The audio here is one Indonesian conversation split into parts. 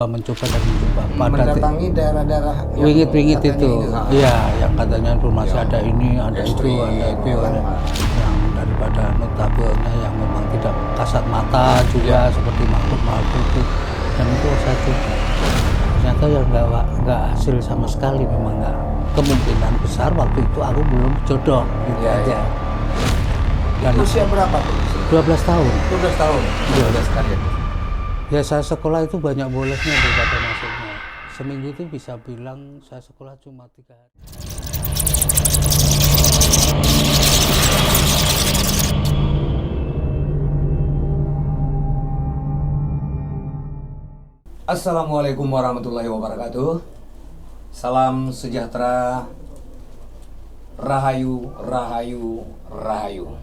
mencoba dan mencoba mendatangi daerah-daerah wingit-wingit itu, iya, yang katanya informasi Ya. ada ini, ada Ekstrim, itu, ada itu, ya kan? ada yang daripada notabene yang memang tidak kasat mata juga seperti makhluk-makhluk itu, dan itu saya coba. Ternyata ya nggak hasil sama sekali, memang nggak. Kemungkinan besar waktu itu aku belum jodoh gitu aja. Dan Itu usia berapa tuh? 12 tahun. 12 tahun. Iya. 12 sekali. Ya saya sekolah itu banyak bolesnya daripada masuknya. Seminggu itu bisa bilang saya sekolah cuma 3 hari. Assalamualaikum warahmatullahi wabarakatuh. Salam sejahtera. Rahayu, rahayu, rahayu.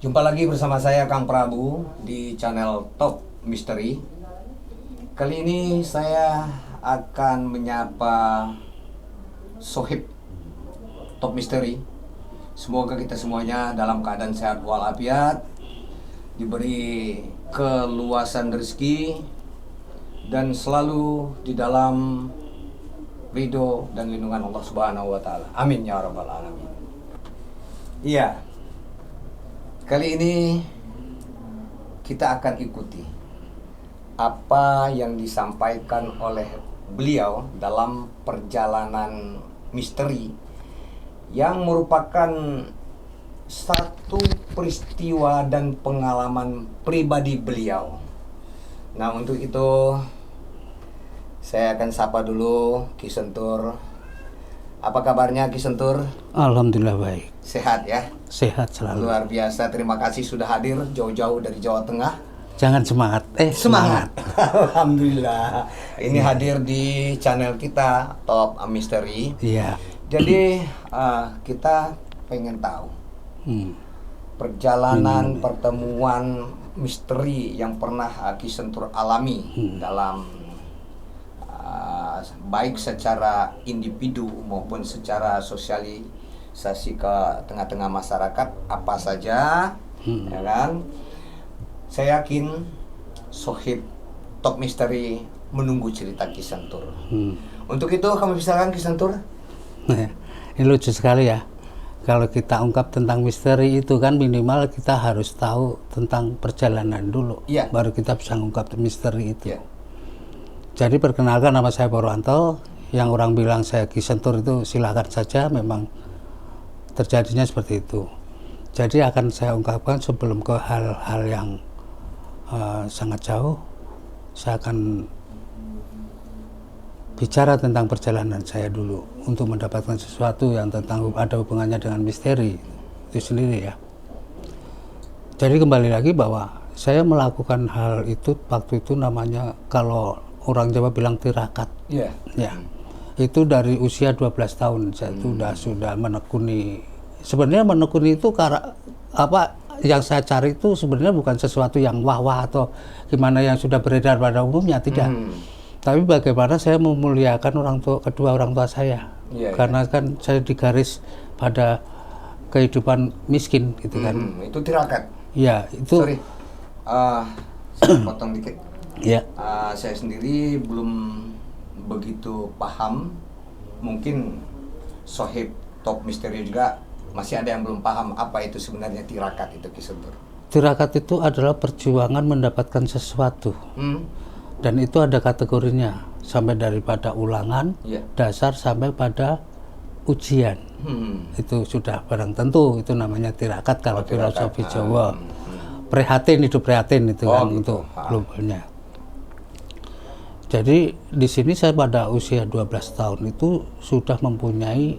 Jumpa lagi bersama saya Kang Prabu di channel Top Misteri. Kali ini saya akan menyapa Sohib Top Misteri. Semoga kita semuanya dalam keadaan sehat walafiat, diberi keluasan rezeki, dan selalu di dalam ridho dan lindungan Allah Subhanahu wa Ta'ala. Amin ya Rabbal Alamin. Iya, kali ini kita akan ikuti apa yang disampaikan oleh beliau dalam perjalanan misteri yang merupakan satu peristiwa dan pengalaman pribadi beliau. Nah, untuk itu saya akan sapa dulu Ki Sentur. Apa kabarnya Ki Sentur? Alhamdulillah baik. Sehat ya? Sehat selalu. Luar biasa, terima kasih sudah hadir jauh-jauh dari Jawa Tengah. Jangan semangat. Semangat. Alhamdulillah. Ini hadir di channel kita Top Misteri. Iya. Jadi kita pengen tahu perjalanan pertemuan misteri yang pernah Ki Sentur alami dalam baik secara individu maupun secara sosialisasi ke tengah-tengah masyarakat apa saja, ya kan? Saya yakin Sohib Top Misteri menunggu cerita Ki Sentur. Untuk itu kami persilakan Ki Sentur. Ini lucu sekali ya. Kalau kita ungkap tentang misteri itu kan minimal kita harus tahu tentang perjalanan dulu, Iya. baru kita bisa ungkap misteri itu. Ya. Jadi perkenalkan, nama saya Purwanto. Yang orang bilang saya Ki Sentur itu silakan saja, memang terjadinya seperti itu. Jadi akan saya ungkapkan sebelum ke hal-hal yang sangat jauh. Saya akan bicara tentang perjalanan saya dulu untuk mendapatkan sesuatu yang tentang ada hubungannya dengan misteri itu sendiri ya. Jadi kembali lagi bahwa saya melakukan hal itu waktu itu namanya, kalau orang Jawa bilang tirakat. Iya. Ya. Itu dari usia 12 tahun saya sudah menekuni. Sebenarnya menekuni itu karena apa yang saya cari itu sebenarnya bukan sesuatu yang wah-wah atau gimana yang sudah beredar pada umumnya, tidak. Tapi bagaimana saya memuliakan kedua orang tua saya. Iya, Karena kan saya digaris pada kehidupan miskin gitu kan. Itu tirakat. Ya, itu. Sorry, saya potong dikit. Ya. Saya sendiri belum begitu paham. Mungkin Sohib Top Misteri juga masih ada yang belum paham apa itu sebenarnya tirakat itu, Ki Sentur. Tirakat itu adalah perjuangan mendapatkan sesuatu. Dan itu ada kategorinya, sampai daripada ulangan, dasar sampai pada ujian. Itu sudah barang tentu, itu namanya tirakat kalau filosofi Jawa. Prihatin, hidup prihatin itu kan gitu. untuk globalnya. Jadi di sini saya pada usia 12 tahun itu sudah mempunyai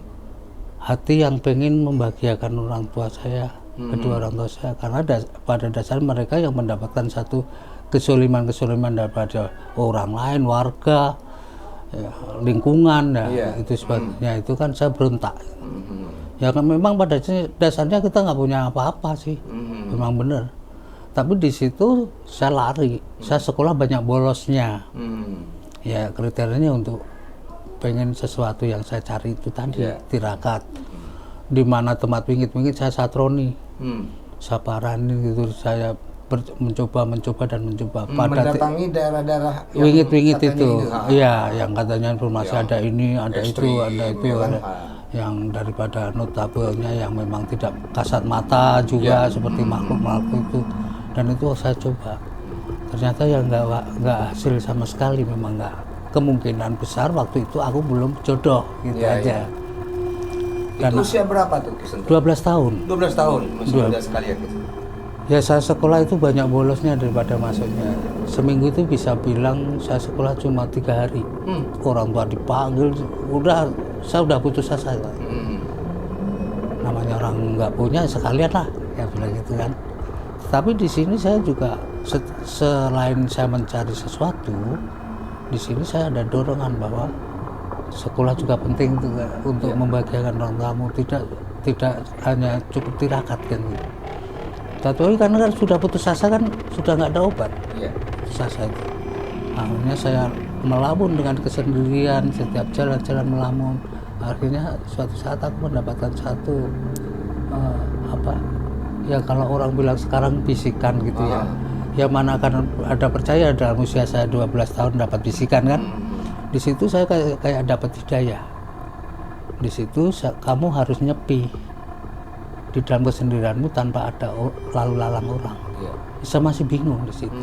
hati yang pengen membahagiakan orang tua saya, kedua orang tua saya, karena pada dasar mereka yang mendapatkan satu kesuliman-kesuliman daripada orang lain, warga, ya, lingkungan, ya, itu sebagainya. Itu kan saya berontak. Ya kan memang pada dasarnya kita nggak punya apa-apa sih, memang benar. Tapi di situ saya lari, saya sekolah banyak bolosnya. Ya kriterianya untuk pengen sesuatu yang saya cari itu tadi, tirakat. Di mana tempat wingit-wingit saya satroni, saya paranin gitu, saya mencoba dan mencoba pada mendatangi daerah-daerah yang wingit-wingit katanya itu, ini, iya, yang katanya informasi Yang ada ini, ada itu, ekstrim, ada itu, ya kan? ada yang daripada notabelnya yang memang tidak kasat mata juga seperti makhluk-makhluk itu, dan itu saya coba. Ternyata ya nggak hasil sama sekali, memang nggak. Kemungkinan besar waktu itu aku belum jodoh gitu Iya, aja. iya. Itu usia berapa tuh Ki Sentuh? 12 tahun. 12 tahun, masih muda sekali ya Ki. Ya saya sekolah itu banyak bolosnya daripada masuknya. Seminggu itu bisa bilang saya sekolah cuma 3 hari. Orang tua dipanggil, saya udah putus asa. Namanya orang nggak punya sekalian lah, ya bilang gitu kan. Tapi di sini saya juga selain saya mencari sesuatu, di sini saya ada dorongan bahwa sekolah juga penting untuk membahagiakan orang tamu, tidak hanya cukup tirakat kan gitu. Tapi karena kan sudah putus asa kan sudah nggak ada obat. Putus asa itu. Akhirnya saya melamun dengan kesendirian, setiap jalan-jalan melamun. Akhirnya suatu saat aku mendapatkan satu ya kalau orang bilang sekarang bisikan gitu ya. Ya mana akan ada percaya dalam usia saya 12 tahun dapat bisikan kan. Di situ saya kayak dapat hidayah. Di situ kamu harus nyepi di dalam kesendirianmu tanpa ada lalu lalang orang. Saya masih bingung di situ.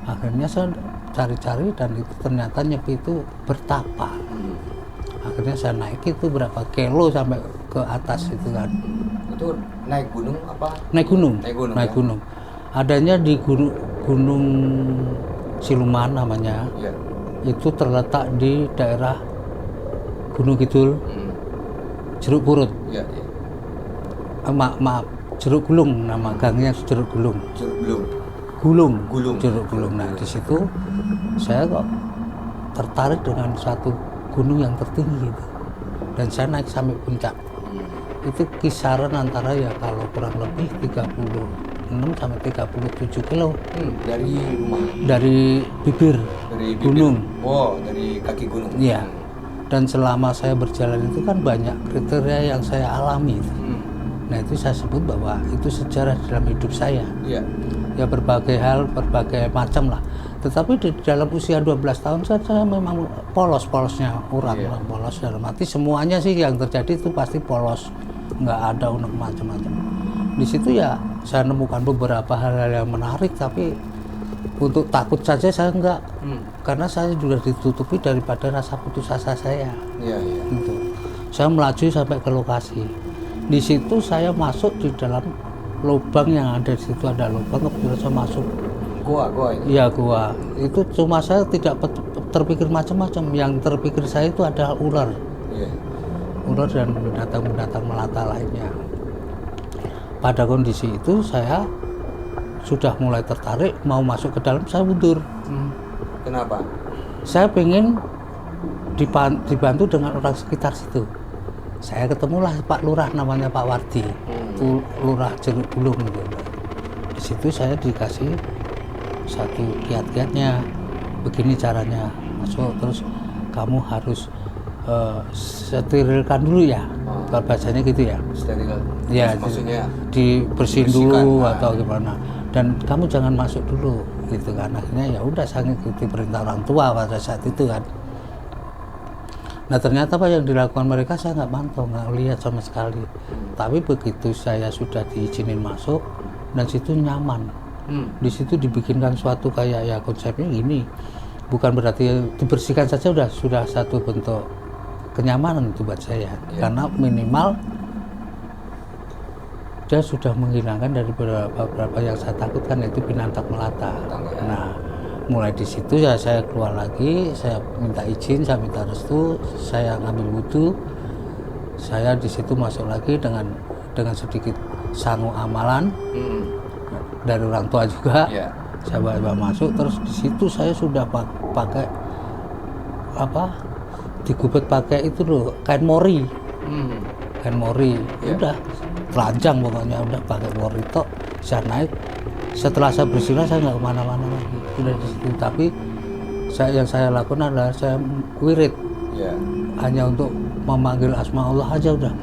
Akhirnya saya cari-cari dan itu ternyata nyepi itu bertapa. Akhirnya saya naik itu berapa kilo sampai ke atas itu kan. Itu naik gunung apa? Naik gunung. Naik gunung. Adanya di gunung Siluman namanya. Itu terletak di daerah Gunung Kidul, Jeruk Purut. Maaf, Jeruk Gulung, nama gangnya Jeruk Gulung. Gulung. Jeruk Gulung. Nah di situ saya kok tertarik dengan satu gunung yang tertinggi itu, dan saya naik sampai puncak. Itu kisaran antara ya kalau kurang lebih 36 sampai 37 kilo dari rumah, dari bibir gunung. Dari kaki gunung. Iya. Dan selama saya berjalan itu kan banyak kriteria yang saya alami. Nah itu saya sebut bahwa itu sejarah dalam hidup saya. Ya berbagai hal, berbagai macam lah. Tetapi di dalam usia 12 tahun saya memang polos-polosnya orang polos dalam arti semuanya sih yang terjadi itu pasti polos, nggak ada unek macam-macam. Di situ ya saya nemukan beberapa hal-hal yang menarik, tapi untuk takut saja saya enggak, karena saya sudah ditutupi daripada rasa putus asa saya. Gitu. Saya melaju sampai ke lokasi. Di situ saya masuk di dalam lubang yang ada di situ, ada lubang, kebetulan saya masuk. Gua itu. Iya gua. Itu cuma saya tidak terpikir macam-macam. Yang terpikir saya itu adalah ular. Ular dan binatang-binatang melata lainnya. Pada kondisi itu saya sudah mulai tertarik mau masuk ke dalam, saya mundur. Kenapa? Saya pengen dibantu dengan orang sekitar situ. Saya ketemulah Pak Lurah, namanya Pak Wardi. Itu Lurah Jeruk Gulung gitu. Di situ saya dikasih satu kiat-kiatnya, begini caranya masuk, terus kamu harus sterilkan dulu ya, kalau bahasanya gitu ya. Steril. Ya, maksudnya dibersihin dulu atau gimana. Dan kamu jangan masuk dulu gitu kan. Akhirnya ya udah saya ngikuti perintah orang tua pada saat itu kan. Nah ternyata apa yang dilakukan mereka saya nggak pantau, nggak lihat sama sekali. Tapi begitu saya sudah diizinin masuk dan situ nyaman. Di situ dibikinkan suatu kayak ya konsepnya gini, bukan berarti dibersihkan saja sudah satu bentuk kenyamanan itu buat saya, karena minimal dia sudah menghilangkan dari beberapa yang saya takutkan, yaitu binatang melata. Nah mulai di situ ya saya keluar lagi, saya minta izin, saya minta restu, saya ngambil wudhu, saya di situ masuk lagi dengan sedikit sangu amalan dari orang tua juga. Saya bawa masuk, terus di situ saya sudah pakai digubet pakai itu loh, kain mori. Kain mori, udah telanjang pokoknya, udah pakai mori tok, saya naik. Setelah saya bersilah saya nggak kemana-mana lagi, udah di situ. Tapi yang saya lakukan adalah saya wirid, hanya untuk memanggil asma Allah aja, udah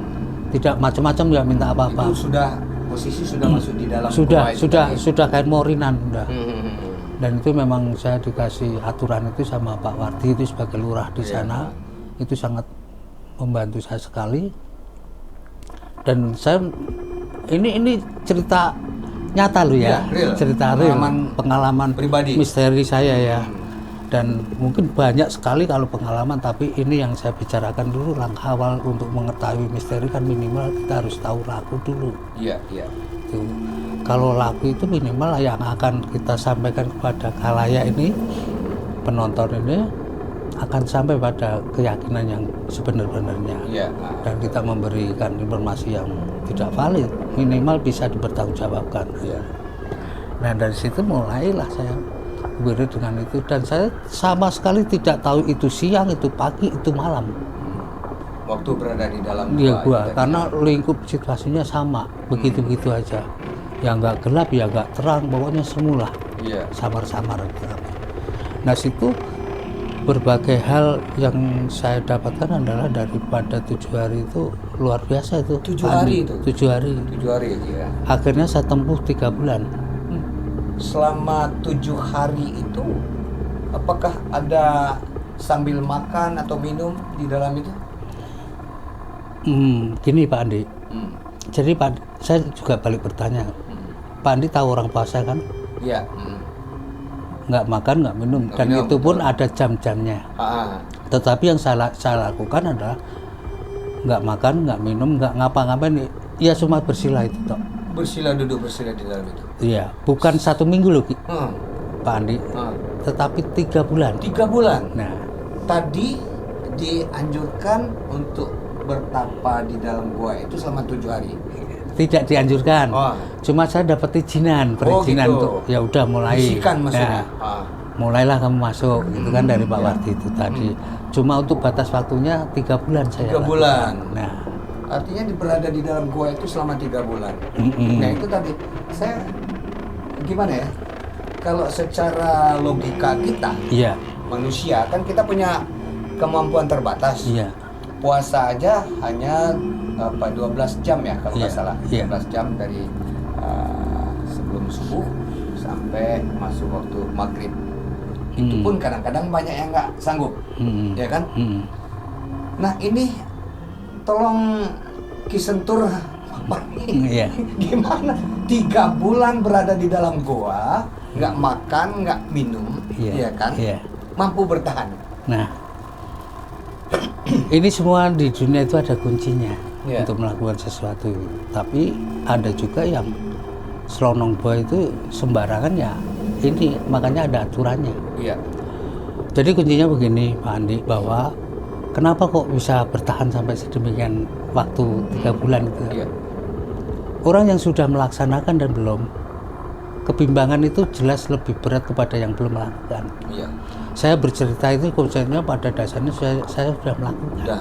tidak macam-macam ya minta apa-apa. Itu sudah posisi sudah masuk di dalam gua itu sudah kayak morinan udah. Hmm. Dan itu memang saya dikasih aturan itu sama Pak Wardi itu sebagai lurah di sana. Itu sangat membantu saya sekali. Dan saya ini cerita nyata loh ya, real. Cerita pengalaman pribadi misteri saya ya. Dan mungkin banyak sekali kalau pengalaman, tapi ini yang saya bicarakan dulu. Langkah awal untuk mengetahui misteri kan minimal kita harus tahu laku dulu. Iya. Tuh. Kalau laku itu minimal yang akan kita sampaikan kepada khalayak ini, penonton ini akan sampai pada keyakinan yang sebenar-benarnya. Dan kita memberikan informasi yang tidak valid, minimal bisa dipertanggungjawabkan. Nah dari situ mulailah saya berbeda dengan itu, dan saya sama sekali tidak tahu itu siang, itu pagi, itu malam. Waktu berada di dalam gua karena lingkup situasinya sama, begitu-begitu aja. Yang nggak gelap ya nggak terang, pokoknya semula samar-samar. Nah situ berbagai hal yang saya dapatkan adalah daripada 7 hari itu luar biasa itu. 7 hari itu? 7 hari. 7 hari ya. Akhirnya saya tempuh 3 bulan. Selama 7 hari itu, apakah ada sambil makan atau minum di dalam itu? Gini Pak Andi. Jadi Pak, saya juga balik bertanya. Pak Andi tahu orang puasa kan? Iya. Nggak makan, nggak minum, dan itu pun ada jam-jamnya. Tetapi yang saya lakukan adalah nggak makan, nggak minum, nggak ngapa-ngapain. Ya cuma bersila itu toh. Bersila, duduk bersila di dalam itu. Iya, bukan 1 minggu loh, Pak Andi. Tetapi 3 bulan. 3 bulan. Nah, tadi dianjurkan untuk bertapa di dalam gua itu selama 7 hari. Tidak dianjurkan. Cuma saya dapat perizinan gitu. untuk ya udah mulai. Bisikan maksudnya. Mulailah kamu masuk, itu kan dari Pak Wardi itu tadi. Cuma untuk batas waktunya 3 bulan saya. 3 bulan. Nah, artinya berada di dalam gua itu selama 3 bulan. Nah itu tadi saya gimana ya? Kalau secara logika kita, manusia kan kita punya kemampuan terbatas. Puasa aja hanya 12 jam ya kalau nggak salah. 12 jam dari sebelum subuh sampai masuk waktu maghrib. Itu pun kadang-kadang banyak yang nggak sanggup, ya kan? Nah ini tolong Kisentur gimana 3 bulan berada di dalam goa, nggak makan, nggak minum, ya kan? Mampu bertahan. Nah, ini semua di dunia itu ada kuncinya untuk melakukan sesuatu. Tapi ada juga yang selonong buah itu sembarangan ya. Ini makanya ada aturannya. Jadi kuncinya begini Pak Andi, bahwa kenapa kok bisa bertahan sampai sedemikian waktu 3 bulan itu? Orang yang sudah melaksanakan dan belum, kebimbangan itu jelas lebih berat kepada yang belum melakukan. Saya bercerita itu konsepnya pada dasarnya saya sudah melakukan.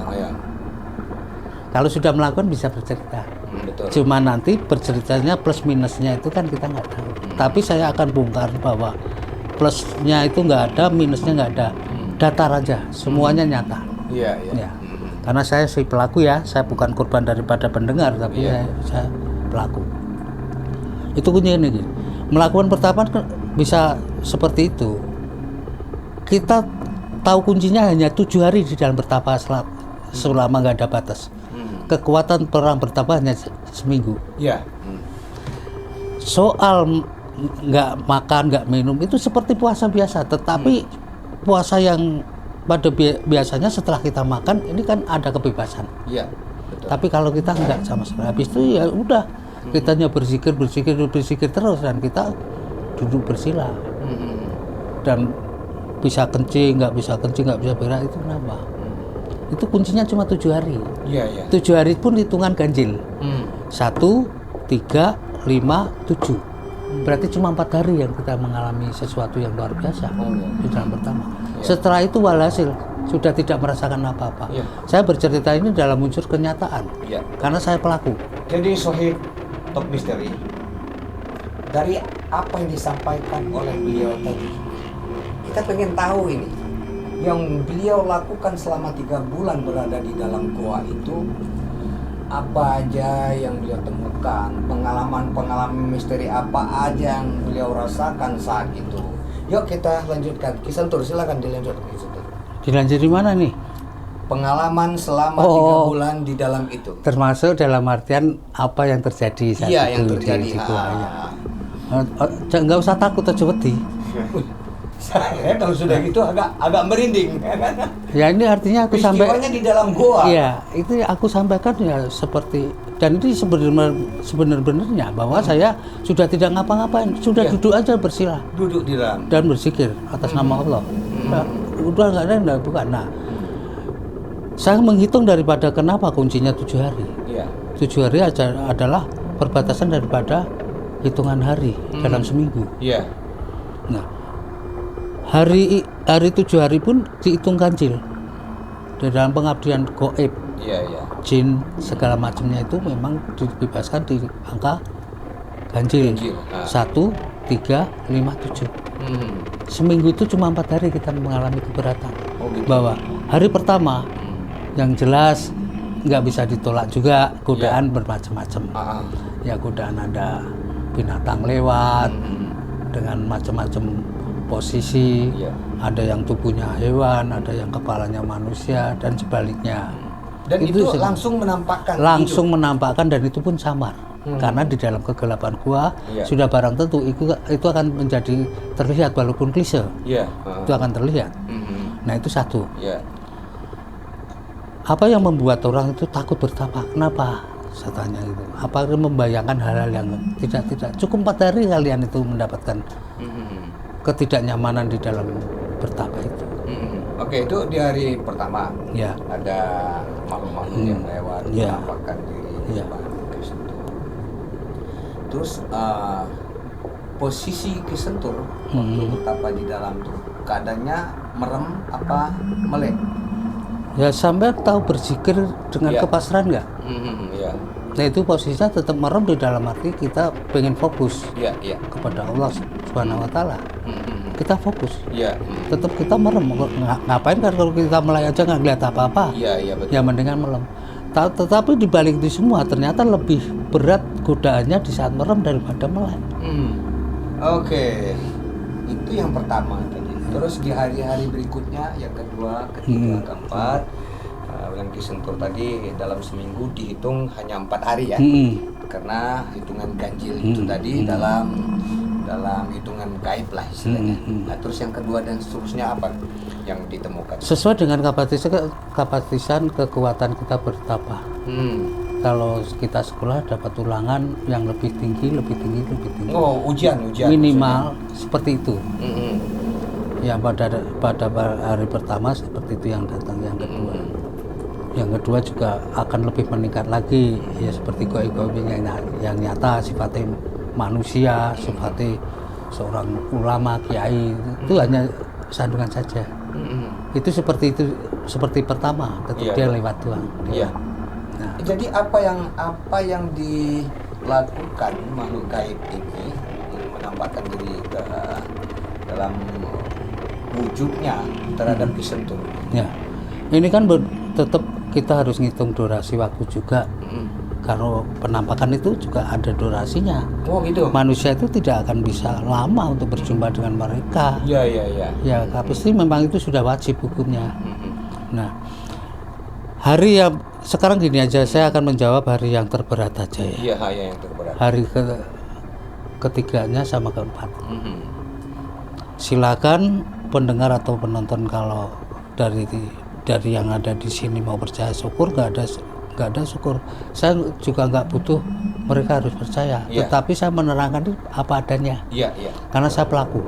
Kalau sudah melakukan bisa bercerita. Cuma nanti berceritanya plus minusnya itu kan kita nggak tahu. Tapi saya akan bongkar bahwa plusnya itu nggak ada, minusnya nggak ada. Datar aja, semuanya nyata. Karena saya si pelaku ya, saya bukan korban daripada pendengar, tapi saya pelaku. Itu kuncinya nih. Melakukan pertapaan bisa seperti itu. Kita tahu kuncinya hanya 7 hari di dalam bertapa selama nggak ada batas. Kekuatan perang bertapa hanya seminggu. Soal nggak makan, nggak minum itu seperti puasa biasa. Tetapi puasa yang pada biasanya setelah kita makan ini kan ada kebebasan. Betul. Tapi kalau kita nggak sama sekali, habis itu ya udah kita hanya berzikir terus, dan kita duduk bersila. Dan bisa kencing, nggak bisa berak, itu kenapa? Itu kuncinya cuma 7 hari. 7 hari pun hitungan ganjil. 1, 3, 5, 7. Berarti cuma 4 hari yang kita mengalami sesuatu yang luar biasa di dalam pertama. Setelah itu walhasil sudah tidak merasakan apa-apa. Saya bercerita ini dalam unsur kenyataan. Karena saya pelaku. Jadi Sohib Top Misteri, dari apa yang disampaikan oleh beliau tadi, kita pengen tahu ini yang beliau lakukan selama 3 bulan berada di dalam goa itu, apa aja yang beliau temukan, pengalaman misteri apa aja yang beliau rasakan saat itu. Yuk kita lanjutkan, Ki Sentur, silakan dilanjutkan Ki Sentur. Dilanjut di mana nih? Pengalaman selama 3 bulan di dalam itu. Termasuk dalam artian apa yang terjadi saat Iya, itu yang terjadi. di gua, ya. Nggak usah takut atau wedi. Saya kalau sudah gitu agak merinding. Ya ini artinya aku sampai. Peristiwanya di dalam goa. Iya, itu aku sampaikan ya seperti, dan ini sebenarnya bahwa saya sudah tidak ngapa-ngapain, sudah Iya. duduk aja bersila Duduk di dalam. dan berzikir atas nama Allah. Nah, udah nggak ada, bukan. Nah, saya menghitung daripada kenapa kuncinya 7 hari. Iya. 7 hari aja adalah perbatasan daripada hitungan hari dalam seminggu. Iya. Nah, hari 7 hari pun dihitung ganjil. Di dalam pengabdian goib, Iya, iya. jin segala macamnya itu memang dibebaskan di angka ganjil. Ganjil, 1, 3, 5, 7. Seminggu itu cuma 4 hari kita mengalami keberatan. Oh, gitu. Bahwa hari pertama yang jelas nggak bisa ditolak juga, godaan bermacam-macam. Ya godaan ada binatang lewat dengan macam-macam posisi. Iya. Ada yang tubuhnya hewan, ada yang kepalanya manusia, dan sebaliknya. Dan itu se- langsung menampakkan langsung menampakkan, dan itu pun samar. Karena di dalam kegelapan gua Iya. sudah barang tentu itu akan menjadi terlihat, walaupun klise Iya. itu akan terlihat. Nah itu satu. Iya. Apa yang membuat orang itu takut bertapa? Kenapa? Saya tanya itu. Apa membayangkan hal-hal yang tidak cukup 4 hari kalian itu mendapatkan ketidaknyamanan di dalam bertapa itu. Oke, itu di hari pertama. Ya. Ada makhluk-makhluk yang lewat Iya. menampakkan diri. Iya. Ki Sentur. Terus posisi Ki Sentur waktu bertapa di dalam tuh keadaannya merem apa melek? Ya sampai tahu berzikir dengan Iya. kepasrahan nggak? Iya. Nah itu posisinya tetap merem di dalam arti kita pengen fokus Iya, iya. kepada Allah Subhanahu Wa Taala. Kita fokus. Iya. Tetap kita merem. Ngapain kan kalau kita mulai aja nggak lihat apa-apa? Iya, iya betul. Ya mendingan merem. Tetapi di balik itu semua ternyata lebih berat godaannya di saat merem daripada melek. Oke. Itu yang pertama tadi. Terus di hari-hari berikutnya, yang kedua, ketiga, keempat, yang Ki Sentur tadi dalam seminggu dihitung hanya 4 hari ya, karena hitungan ganjil itu tadi dalam hitungan gaib lah istilahnya. Nah, terus yang kedua dan seterusnya apa yang ditemukan? Sesuai dengan kapasitas kekuatan kita bertapa. Kalau kita sekolah dapat ulangan yang lebih tinggi. Oh, ujian. Minimal seperti itu. maksudnya. Ya pada hari pertama seperti itu yang datang. Yang kedua juga akan lebih meningkat lagi, ya seperti goib-goib yang nyata, sifatnya manusia, sifatnya seorang ulama, kiai, itu hanya sandungan saja. Itu seperti pertama ketika dia lewat doang. Iya. Nah, Jadi apa yang dilakukan makhluk gaib ini yang menampakkan diri dalam wujudnya terhadap Ki Sentur? ya ini kan tetap kita harus ngitung durasi waktu juga. Kalau penampakan itu juga ada durasinya. Oh gitu. Manusia itu tidak akan bisa lama untuk berjumpa dengan mereka. Iya. Ya, pasti memang itu sudah wajib hukumnya. Nah, hari yang sekarang gini aja, saya akan menjawab hari yang terberat aja ya. Iya, yang terberat. Hari ketiganya sama keempat. Silakan pendengar atau penonton kalau dari yang ada di sini mau percaya, syukur, nggak ada syukur. Saya juga nggak butuh mereka harus percaya. Iya. Tetapi saya menerangkan apa adanya. Iya. Karena saya pelaku.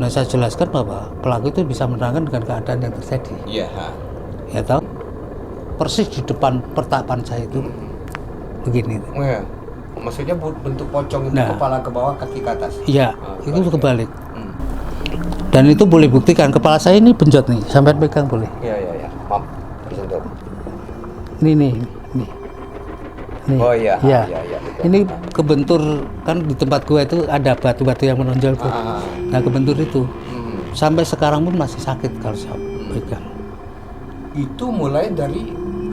Nah, saya jelaskan bahwa pelaku itu bisa menerangkan dengan keadaan yang terjadi. Iya. Ya tahu? Persis di depan pertapan saya itu begini. Oh, ya. Maksudnya bentuk pocong itu Nah. kepala ke bawah, kaki ke atas. Iya, itu kebalik. Hmm. Dan itu boleh buktikan, kepala saya ini benjot nih, sampai pegang boleh. Iya. Maaf, Ki Sentur. Nih. Nih. Oh iya. Ya. Iya, betul. Ini kebentur, kan di tempat gua itu ada batu-batu yang menonjol tuh. Nah, kebentur itu sampai sekarang pun masih sakit kalau saya pegang. Itu mulai dari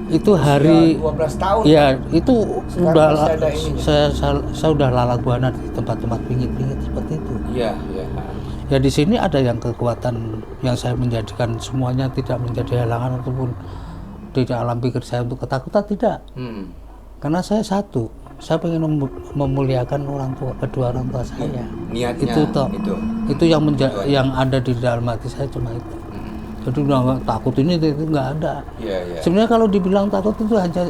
Itu hari 12 tahun. Ya, itu Sekarang udah masih ada ini. saya udah lalang buana di tempat-tempat pinggir-pinggir seperti itu. Iya, iya. Ya di sini ada yang kekuatan yang saya menjadikan semuanya tidak menjadi halangan ataupun tidak alam pikir saya untuk ketakutan, tidak. Karena saya satu, saya ingin memuliakan orang tua, kedua orang tua saya. Niatnya itu toh, itu. itu yang ada di dalam hati saya cuma itu. Jadi udah nggak takut itu nggak ada. Iya, iya. Sebenarnya kalau dibilang takut itu hanya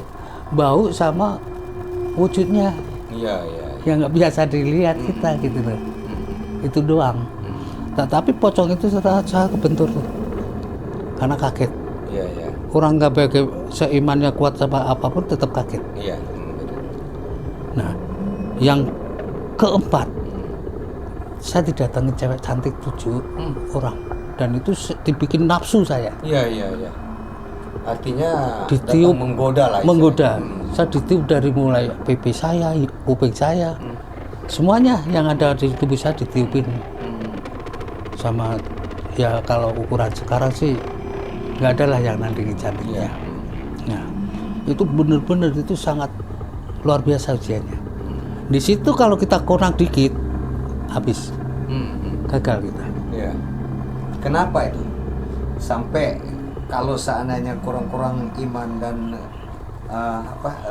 bau sama wujudnya Iya, iya. yang nggak biasa dilihat kita gitu loh. Itu doang. Tapi pocong itu setelah saya kebentur tuh karena kaget. Iya, iya. Orang nggak baik seimannya kuat sama apapun tetap kaget. Iya. Betul. Nah, yang keempat, saya didatangi cewek cantik 7 orang dan itu dibikin nafsu saya. Iya, iya, iya. Artinya Ditiup, datang menggoda lah. Menggoda. Saya ditiup dari mulai pipi saya, kuping saya, semuanya yang ada di tubuh saya ditiupin. Sama ya kalau ukuran sekarang sih nggak ada lah yang nandingi cantiknya. Nah, itu benar-benar itu sangat luar biasa ujiannya. Di situ kalau kita kurang dikit, habis, gagal kita. Iya. Kenapa itu? Sampai kalau seandainya kurang-kurang iman dan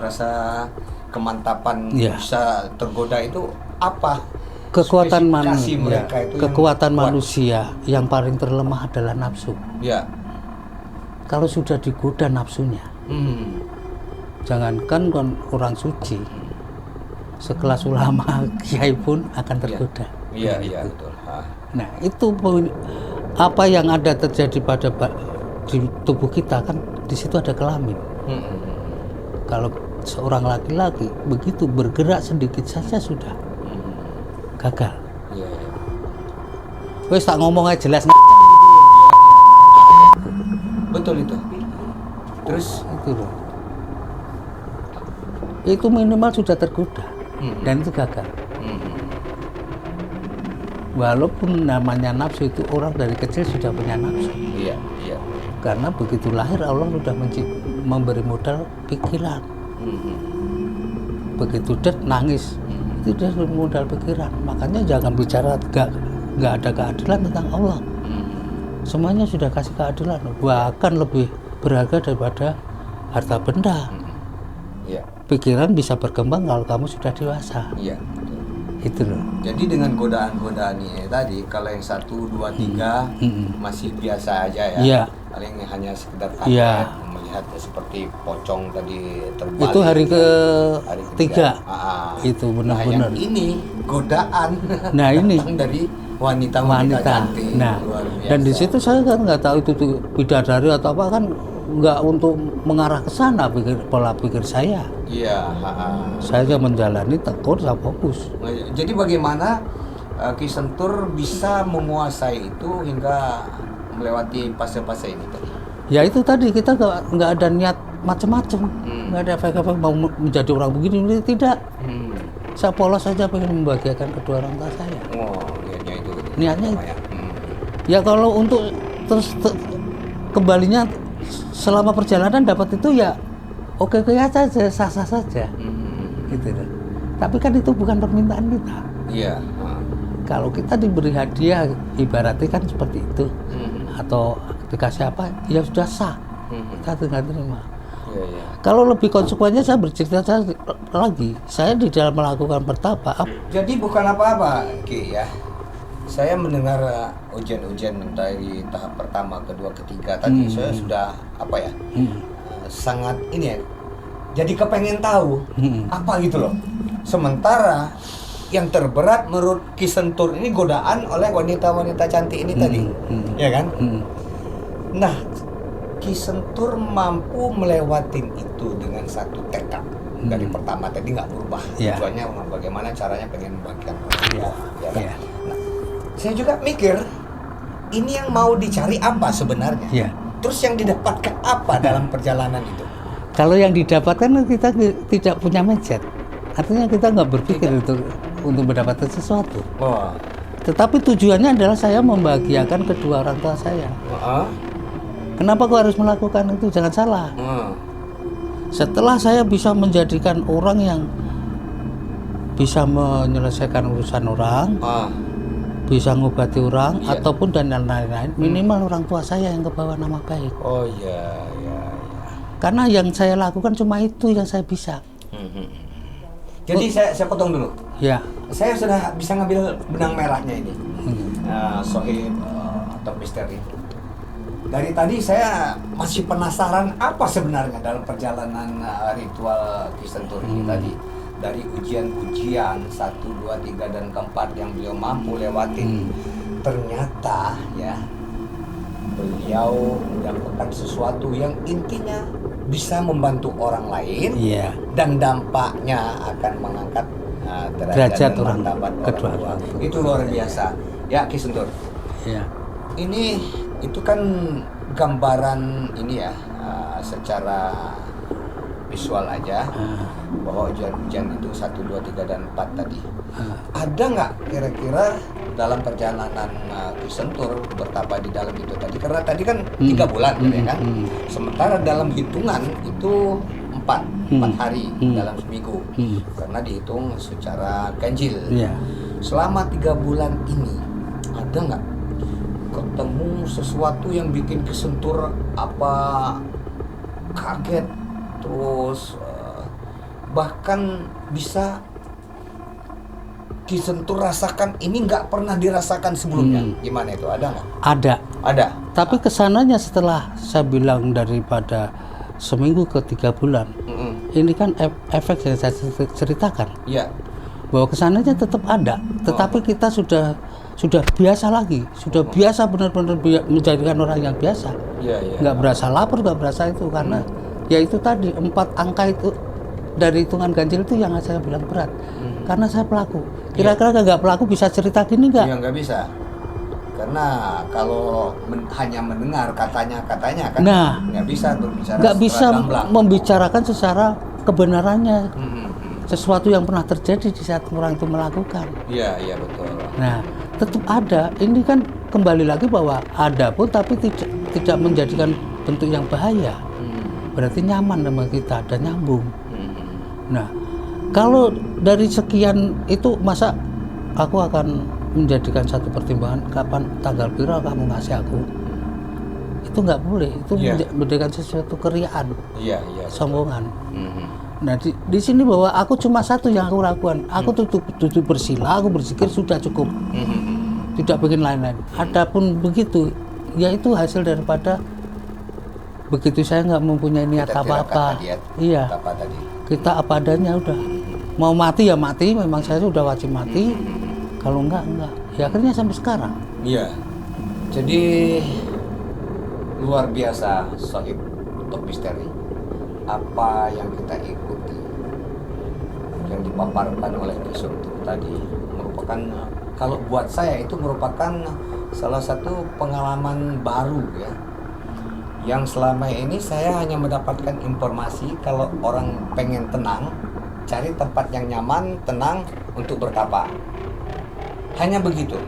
rasa kemantapan bisa tergoda itu apa? Kekuatan kekuatan manusia yang paling terlemah adalah nafsu. Ya. Kalau sudah digoda nafsunya, jangankan orang suci, sekelas ulama kiai pun akan tergoda. Iya, iya, betul. Nah, itu apa yang ada terjadi pada di tubuh kita kan di situ ada kelamin. Kalau seorang laki-laki begitu bergerak sedikit saja sudah gagal. Wes tak ngomong aja jelas. Betul itu. Terus itu loh. Itu minimal sudah tergoda dan itu gagal. Walaupun namanya nafsu itu orang dari kecil sudah punya nafsu. Iya, iya. Karena begitu lahir Allah sudah memberi modal pikiran. Begitu nangis itu dia modal pikiran. Makanya jangan bicara nggak ada keadilan tentang Allah. Semuanya sudah kasih keadilan, bahkan lebih berharga daripada harta benda. Pikiran bisa berkembang kalau kamu sudah dewasa. Iya. Itu loh. Jadi dengan godaan-godaan ini tadi, kalau yang 1, 2, 3 masih biasa aja ya. Iya. Paling hanya sekedar kaget melihat seperti pocong tadi terbalik. Itu hari ketiga. Itu benar-benar. Nah, ini godaan. Nah, ini dari wanita-wanita cantik. Nah, dan di situ saya kan nggak tahu itu bidadari atau apa, kan nggak untuk mengarah ke sana pola pikir saya. Iya. Saya menjalani tekun sama fokus. Jadi bagaimana Ki Sentur bisa menguasai itu hingga melewati fase-fase ini tadi? Ya itu tadi, kita nggak ada niat macam-macam, nggak ada efek-efek mau menjadi orang begini, tidak. Saya polos saja pengen membahagiakan kedua orang tua saya. Oh, niatnya itu. Niatnya itu. Ya kalau untuk terus kembalinya selama perjalanan dapat itu ya oke-oke aja, sah-sah saja. Gitu loh. Tapi kan itu bukan permintaan kita. Iya. Kalau kita diberi hadiah ibaratnya kan seperti itu. Atau dikasih apa, ya sudah sah. Kita tinggal terima. Iya. Kalau lebih konsekuensinya saya bercerita lagi, saya di dalam melakukan pertapa. Jadi bukan apa-apa, Ki ya. Saya mendengar ujian-ujian dari tahap pertama, kedua, ketiga tadi, saya sudah sangat ini ya. Jadi kepengen tahu apa gitu loh. Sementara yang terberat menurut Ki Sentur ini godaan oleh wanita-wanita cantik ini tadi, ya kan? Nah, Ki Sentur mampu melewatin itu dengan satu tekad. Dari pertama tadi nggak berubah. Tujuannya bagaimana caranya pengen membagikan orang tua, ya kan? Nah, saya juga mikir ini yang mau dicari apa sebenarnya? Terus yang didapatkan apa dalam perjalanan itu? Kalau yang didapatkan kita tidak punya mindset, artinya kita nggak berpikir untuk mendapatkan sesuatu. Tetapi tujuannya adalah saya membahagiakan kedua orang tua saya. Kenapa kau harus melakukan itu? Jangan salah. Setelah saya bisa menjadikan orang yang bisa menyelesaikan urusan orang, bisa ngobati orang, ataupun dan lain-lain, minimal orang tua saya yang kebawa nama baik. Oh iya. Karena yang saya lakukan cuma itu yang saya bisa. Jadi saya potong dulu. Ya. Saya sudah bisa ngambil benang merahnya ini, Sohib atau misteri. Dari tadi saya masih penasaran apa sebenarnya dalam perjalanan ritual Kisentur ini tadi. Dari ujian-ujian 1, 2, 3, dan keempat yang beliau mampu lewatin. Ternyata ya beliau mendapatkan sesuatu yang intinya bisa membantu orang lain, dan dampaknya akan mengangkat derajat orang kedua. Itu luar biasa. Ya, Kisentur. Ya. Itu kan gambaran ini ya, secara visual aja, bahwa ujian-ujian itu 1, 2, 3, dan 4 tadi. Ada nggak kira-kira dalam perjalanan Kisentur bertapa di dalam itu tadi? Karena tadi kan 3 bulan ya kan. Sementara dalam hitungan itu 4 hari dalam seminggu. Karena dihitung secara ganjil. Selama 3 bulan ini ada nggak ketemu sesuatu yang bikin Kisentur kaget, terus bahkan bisa Kisentur rasakan ini nggak pernah dirasakan sebelumnya? Gimana itu, ada nggak? Ada. Tapi kesananya setelah saya bilang daripada seminggu ke 3 bulan, ini kan efek yang saya ceritakan. Iya. Bahwa kesananya tetap ada, tetapi kita sudah biasa lagi, sudah biasa benar-benar menjadikan orang yang biasa. Nggak berasa lapar, nggak berasa itu, karena ya itu tadi 4 angka itu dari hitungan ganjil itu yang saya bilang berat. Karena saya pelaku. Kira-kira nggak pelaku bisa cerita gini nggak? Iya, nggak bisa. Karena kalau hanya mendengar katanya kan, nggak bisa berbicara. Nggak bisa membicarakan secara kebenarannya. Sesuatu yang pernah terjadi di saat orang itu melakukan. Iya betul. Nah, tetap ada. Ini kan kembali lagi bahwa ada pun, tapi tidak menjadikan bentuk yang bahaya. Berarti nyaman sama kita, ada nyambung. Nah, kalau dari sekian itu, masa aku akan menjadikan satu pertimbangan kapan tanggal piro kamu ngasih aku? Itu nggak boleh. Itu menjadikan sesuatu keriaan, sombongan. Nah, di sini bahwa aku cuma satu yang aku lakukan. Aku duduk bersila, aku berzikir, sudah cukup. Tidak bikin lain-lain. Adapun begitu, ya itu hasil daripada begitu saya nggak mempunyai niat apa-apa. Iya. Kita apa adanya udah. Mau mati ya mati, memang saya sudah wajib mati. Kalau enggak. Ya akhirnya sampai sekarang. Iya. Jadi luar biasa, Sohib Top Misteri. Apa yang kita ikuti, yang dipaparkan oleh Kisentur tadi, merupakan, kalau buat saya itu merupakan salah satu pengalaman baru ya. Yang selama ini saya hanya mendapatkan informasi kalau orang pengen tenang, cari tempat yang nyaman, tenang untuk bertapa. Hanya begitu.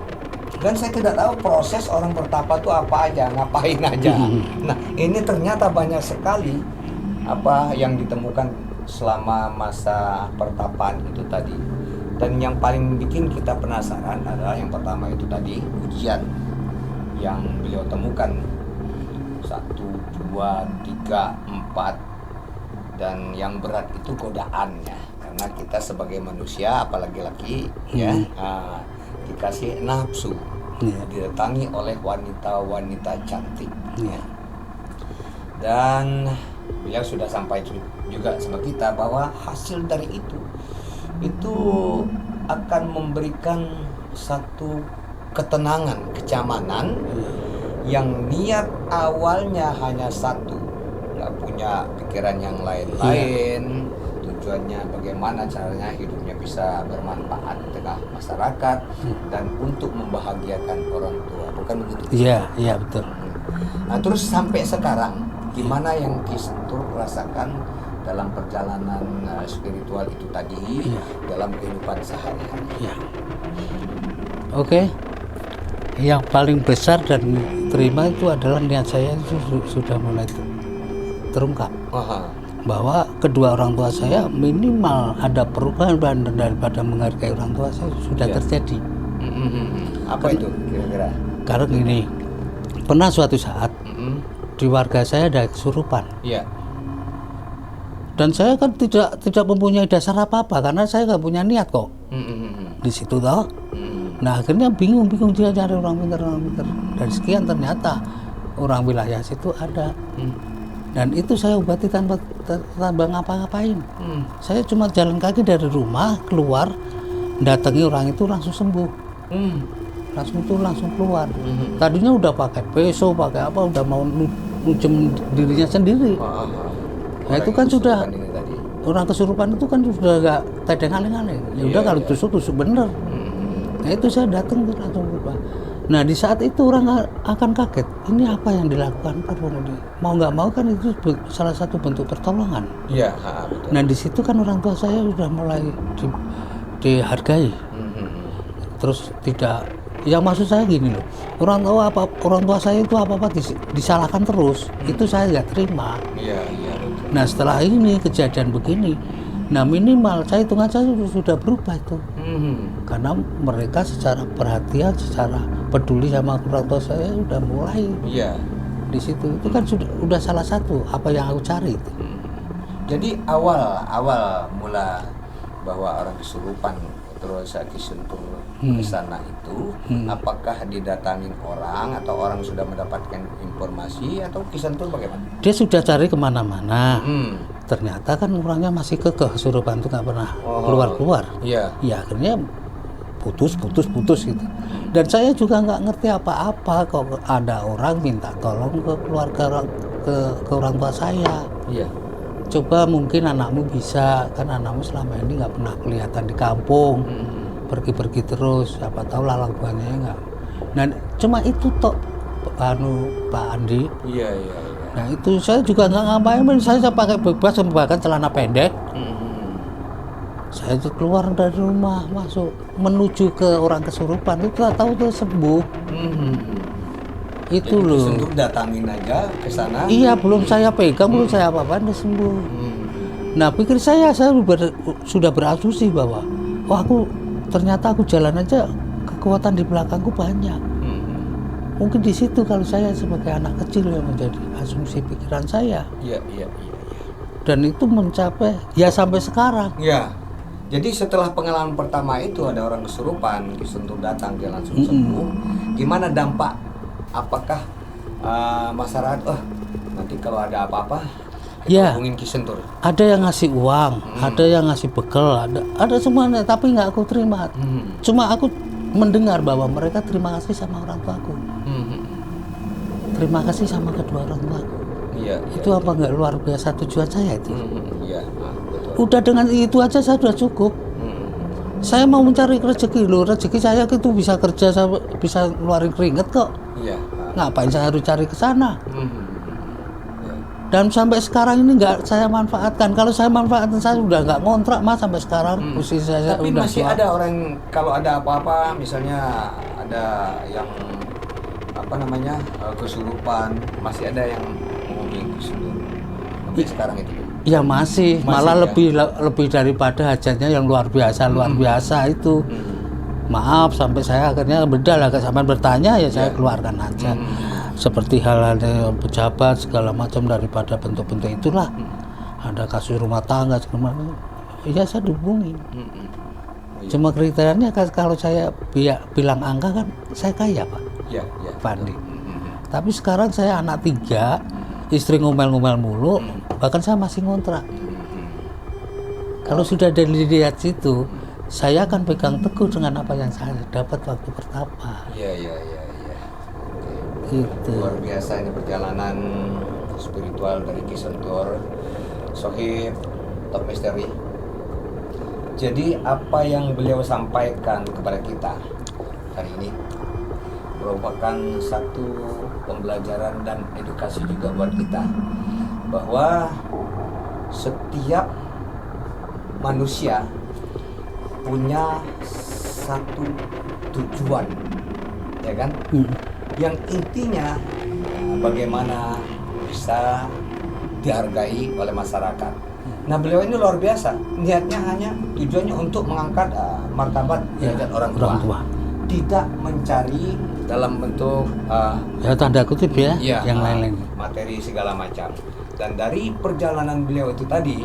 Dan saya tidak tahu proses orang bertapa itu apa aja, ngapain aja. Nah, ini ternyata banyak sekali apa yang ditemukan selama masa pertapaan itu tadi. Dan yang paling bikin kita penasaran adalah yang pertama itu tadi, ujian yang beliau temukan 1, 2, 3, 4, dan yang berat itu godaannya. Karena kita sebagai manusia, apalagi laki, dikasih nafsu, didatangi oleh wanita-wanita cantik. Dan beliau sudah sampai juga sama kita bahwa hasil dari itu akan memberikan satu ketenangan, kenyamanan yang niat awalnya hanya satu, nggak punya pikiran yang lain-lain. Tujuannya bagaimana caranya hidupnya bisa bermanfaat di tengah masyarakat dan untuk membahagiakan orang tua, bukan begitu? Iya betul. Nah, terus sampai sekarang gimana yang Kisentur rasakan dalam perjalanan spiritual itu tadi, dalam kehidupan sehari-hari? Oke. Yang paling besar dan terima itu adalah niat saya itu sudah mulai terungkap. bahwa kedua orang tua saya minimal ada perubahan daripada menghargai orang tua saya sudah terjadi. Apa itu kira-kira? Karena gini, pernah suatu saat di warga saya ada kesurupan. Iya. Dan saya kan tidak mempunyai dasar apa-apa karena saya nggak punya niat kok. Di situ toh. Nah akhirnya bingung dia cari orang pintar. Dari sekian ternyata orang wilayah situ ada. Dan itu saya obati tanpa ngapa-ngapain. Saya cuma jalan kaki dari rumah keluar, datangi orang itu langsung sembuh. Langsung keluar. Tadinya udah pakai peso, pakai apa, udah mau nujem dirinya sendiri. Nah itu kan sudah orang kesurupan itu kan sudah gak tedeng-aleng-aleng. Ya udah kalau tusuk bener. Nah itu saya datang tuh langsung berubah. Nah di saat itu orang akan kaget. Ini apa yang dilakukan mau nggak mau kan itu salah satu bentuk pertolongan. Iya. Betul. Nah di situ kan orang tua saya sudah mulai dihargai. Terus tidak. Yang maksud saya gini loh, orang tua saya itu apa disalahkan terus, itu saya nggak terima. Iya. Nah setelah ini kejadian begini, nah minimal saya hitungan saya sudah berubah itu, karena mereka secara perhatian, secara peduli sama orang tua saya sudah mulai. Iya. Di situ itu kan sudah salah satu apa yang aku cari itu. Jadi awal mula bahwa orang kesurupan terus disentuh ke sana itu, apakah didatangin orang atau orang sudah mendapatkan informasi atau Kisentur bagaimana? Dia sudah cari kemana-mana, ternyata kan orangnya masih kekeh, kesurupan itu nggak pernah keluar. Iya. Ya akhirnya putus gitu. Dan saya juga nggak ngerti apa-apa kok ada orang minta tolong ke keluarga ke orang tua saya. Iya. Coba mungkin anakmu bisa, kan anakmu selama ini nggak pernah kelihatan di kampung, pergi-pergi terus, siapa tahu lalang buahnya nggak. Nah cuma itu tok, Pak Andi. Iya. Nah itu saya juga nggak ngapain, saya pakai bebas, bahkan celana pendek. Saya itu keluar dari rumah, masuk menuju ke orang kesurupan, itu tahu tuh sembuh. Itu jadi loh. Kisentur datangin aja ke sana. Iya, belum saya pegang, belum saya apa-apa, udah sembuh. Nah, pikir saya sudah berasumsi bahwa ternyata aku jalan aja kekuatan di belakangku banyak. Mungkin di situ kalau saya sebagai anak kecil yang menjadi asumsi pikiran saya. Iya. Dan itu mencapai ya sampai sekarang. Iya. Jadi setelah pengalaman pertama itu ada orang kesurupan, Kisentur datang dia langsung sembuh. Gimana dampak? Apakah masyarakat nanti kalau ada apa-apa kita hubungin Kisentur? Ada yang ngasih uang, ada yang ngasih bekal, ada semuanya, tapi nggak aku terima. Cuma aku mendengar bahwa mereka terima kasih sama orang tuaku, terima kasih sama kedua orang tuaku. Iya. Itu apa nggak luar biasa tujuan saya itu? Iya. Betul. Udah dengan itu aja saya sudah cukup. Saya mau mencari rezeki loh, rezeki saya itu bisa kerja, saya bisa ngeluarin keringet kok. Iya. Ngapain saya harus cari ke sana? Dan sampai sekarang ini nggak saya manfaatkan. Kalau saya manfaatkan, saya udah nggak ngontrak mas sampai sekarang. Usia saya tapi udah masih tua. ada orang kalau ada apa-apa, misalnya ada yang kesurupan, masih ada yang menghubungi Kisentur. Sampai sekarang itu. Ya masih malah ya? lebih daripada hajatnya yang luar biasa itu. Maaf sampai saya akhirnya beda lah, sampai bertanya ya saya keluarkan aja. Seperti hal-hal pejabat segala macam daripada bentuk-bentuk itulah. Ada kasus rumah tangga segala macam. Ya saya dihubungi. Cuma kriterianya kalau saya bilang angka kan saya kaya Pak. Iya. Pak Andi. Tapi sekarang saya anak 3. Istri ngomel-ngomel mulu, bahkan saya masih ngontrak. Kalau sudah dilihat situ, saya akan pegang teguh dengan apa yang saya dapat waktu pertama. Iya. Gitu. Luar biasa ini perjalanan spiritual dari Kisentur, Sohib Top Misteri. Jadi apa yang beliau sampaikan kepada kita hari ini merupakan satu pembelajaran dan edukasi juga buat kita bahwa setiap manusia punya satu tujuan, ya kan? Yang intinya bagaimana bisa dihargai oleh masyarakat. Nah, beliau ini luar biasa. Niatnya hanya tujuannya untuk mengangkat martabat derajat orang tua. Tidak mencari dalam bentuk ya tanda kutip ya, yang lain-lain. Materi segala macam. Dan dari perjalanan beliau itu tadi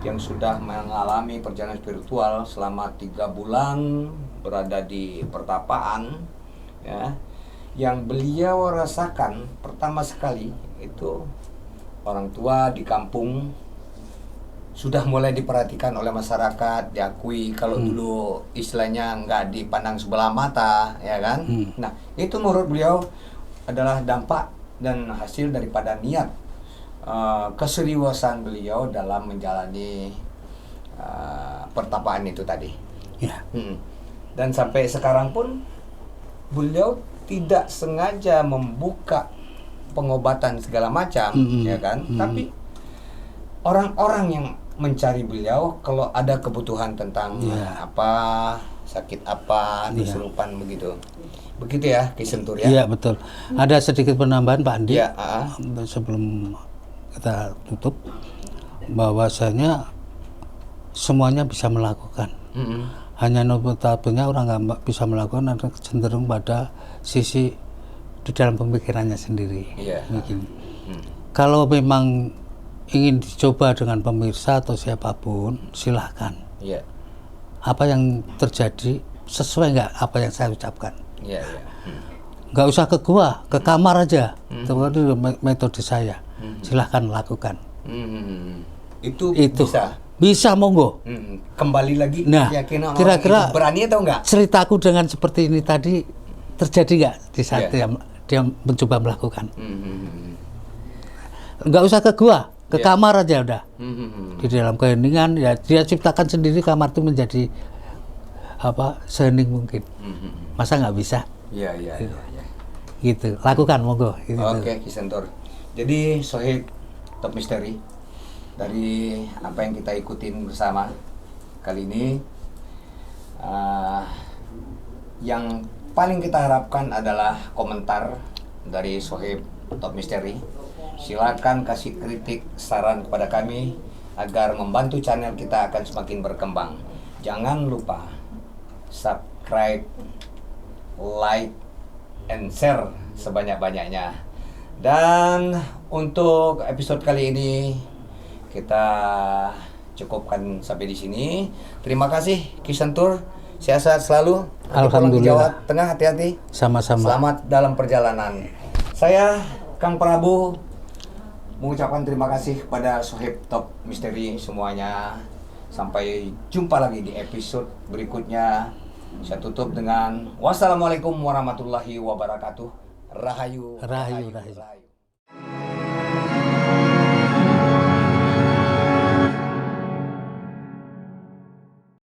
yang sudah mengalami perjalanan spiritual selama 3 bulan berada di pertapaan, ya, yang beliau rasakan pertama sekali itu orang tua di kampung sudah mulai diperhatikan oleh masyarakat, diakui. Kalau dulu istilahnya nggak dipandang sebelah mata, ya kan? Nah, itu menurut beliau adalah dampak dan hasil daripada niat keseriusan beliau dalam menjalani pertapaan itu tadi. Ya. Dan sampai sekarang pun beliau tidak sengaja membuka pengobatan segala macam, ya kan? Tapi orang-orang yang mencari beliau kalau ada kebutuhan tentang apa, sakit apa, kesurupan begitu ya, Ki Sentur ya. Iya betul. Ada sedikit penambahan Pak Andi. Ya, sebelum kita tutup, bahwasanya semuanya bisa melakukan. Hanya notabene orang nggak bisa melakukan atau cenderung pada sisi di dalam pemikirannya sendiri. Mungkin. Kalau memang ingin dicoba dengan pemirsa atau siapapun, silahkan. Apa yang terjadi sesuai nggak apa yang saya ucapkan? Nggak usah ke gua, ke kamar aja. Itu metode saya. Silahkan lakukan. Itu bisa monggo. Kembali lagi, nah, kira-kira berani atau enggak? Ceritaku dengan seperti ini tadi terjadi nggak di saat dia mencoba melakukan? Nggak usah ke gua, ke kamar aja udah. Di dalam keheningan ya dia ciptakan sendiri kamar itu menjadi apa, sehening mungkin. Masa nggak bisa? Gitu, lakukan monggo. Gitu. Oke, Ki Sentur. Jadi Sohib Top Misteri, dari apa yang kita ikutin bersama kali ini, yang paling kita harapkan adalah komentar dari Sohib Top Misteri. Silakan kasih kritik, saran kepada kami agar membantu channel kita akan semakin berkembang. Jangan lupa subscribe, like, and share sebanyak-banyaknya. Dan untuk episode kali ini kita cukupkan sampai di sini. Terima kasih Ki Sentur, sehat-sehat selalu. Alhamdulillah. Di Jawa Tengah, hati-hati. Sama-sama. Selamat dalam perjalanan. Saya Kang Prabu mengucapkan terima kasih kepada Sohib Top Misteri semuanya. Sampai jumpa lagi di episode berikutnya. Saya tutup dengan wassalamualaikum warahmatullahi wabarakatuh. Rahayu. Rahayu.